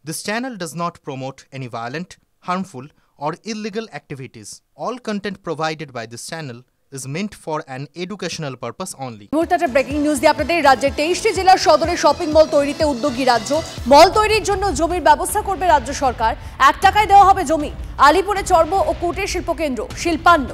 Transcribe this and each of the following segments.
This channel does not promote any violent, harmful, or illegal activities. All content provided by this channel is meant for an educational purpose only. মুহূর্তে breaking news দিয়ে আপনাদের রাজ্যের 23টি জেলার সদরে shopping mall তৈরিতে উদ্যোগী রাজ্য। মল তৈরির জন্য জমির ব্যবস্থা করবে রাজ্য সরকার। 1 টাকায় দেওয়া হবে জমি। আলিপুরে চর্ম ও কুটির শিল্পকেন্দ্র শিল্পান্ন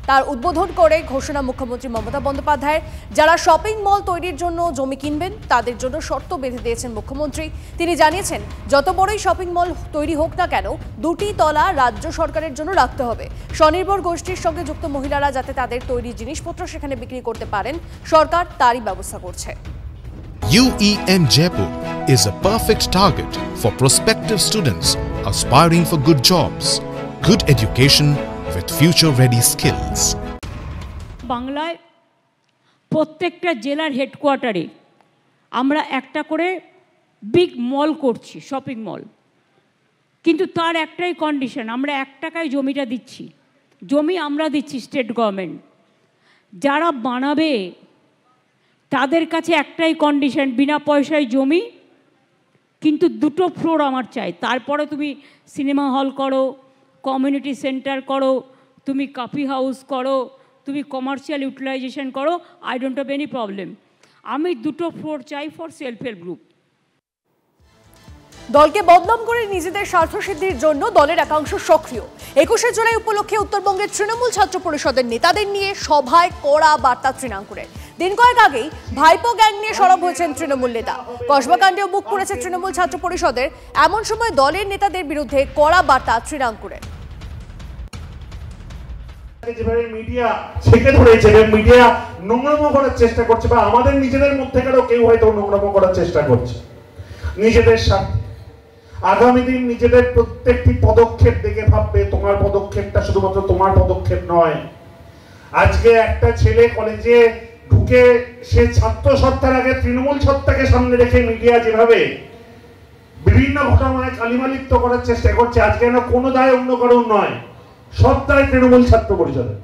তার উদ্বোধন করে ঘোষণা মুখ্যমন্ত্রী মমতা বন্দ্যোপাধ্যায়ের। যারা শপিং মল তৈরির জন্য জমি কিনবেন তাদের জন্য শর্ত বেঁধে দিয়েছেন মুখ্যমন্ত্রী। তিনি জানিয়েছেন যত বড়ই শপিং মল তৈরি হোক না কেন 2টি তলা রাজ্য সরকারের জন্য রাখতে হবে। স্বনির্ভর গোষ্ঠীর সঙ্গে যুক্ত মহিলারা যাতে তাদের তৈরি জিনিসপত্র সেখানে বিক্রি করতে পারেন সরকার তারই ব্যবস্থা করছে। UEM Jaipur is a perfect target for prospective students aspiring for good jobs, good education with future-ready skills. বাংলায় প্রত্যেকটা জেলার হেডকোয়ার্টারে আমরা একটা করে বিগ মল করছি, শপিং মল। কিন্তু তার একটাই কন্ডিশন, আমরা 1 টাকায় জমিটা দিচ্ছি। জমি আমরা দিচ্ছি স্টেট গভর্নমেন্ট। যারা বানাবে তাদের কাছে একটাই কন্ডিশন, বিনা পয়সায় জমি, কিন্তু 2টো ফ্লোর আমার চাই। তারপরে তুমি সিনেমা হল করো, কমিউনিটি সেন্টার করো, তুমি কফি হাউস করো, তুমি কমার্শিয়াল ইউটিলাইজেশন করো, I don't have any problem. আমি 2টো ফ্লোর চাই ফর সেলফ হেল্প গ্রুপ। দলকে বদনাম করে নিজেদের স্বার্থ সিদ্ধির জন্য দলের একাংশ সক্রিয়। 21শে জুলাই উপলক্ষে উত্তরবঙ্গের তৃণমূল ছাত্র পরিষদের নেতাদের নিয়ে সভায় কড়া বার্তা তৃণাঙ্কুরের। দিন কয়েক আগেই ভাইপো গ্যাং নিয়ে সরব হয়েছেন তৃণমূল নেতা। কসবাকাণ্ডেও মুখ পুড়েছে তৃণমূল ছাত্র পরিষদের। এমন সময় দলের নেতাদের বিরুদ্ধে কড়া বার্তা তৃণাঙ্কুরের। যেভাবে মিডিয়া ছেকে ধরেছে, মিডিয়া নোংরামো করার চেষ্টা করছে, বা আমাদের নিজেদের মধ্যেকারও কেউ হয়তো নোংরামো করার চেষ্টা করছে নিজেদের স্বার্থে। আগামী দিন নিজেদের প্রত্যেকটি পদক্ষেপ দেখে ভাববে তোমার পদক্ষেপটা শুধুমাত্র তোমার পদক্ষেপ নয়। আজকে একটা ছেলে কলেজে ঢুকে সে ছাত্র সত্তার আগে তৃণমূল সত্তাকে সামনে রেখে মিডিয়া যেভাবে বিভিন্ন ঘটনায় কালিমালিপ্ত করার চেষ্টা করছে, আজকে না কোনো দায় অন্য কারণ নয়, সব দায় তৃণমূল ছাত্র পরিষদের।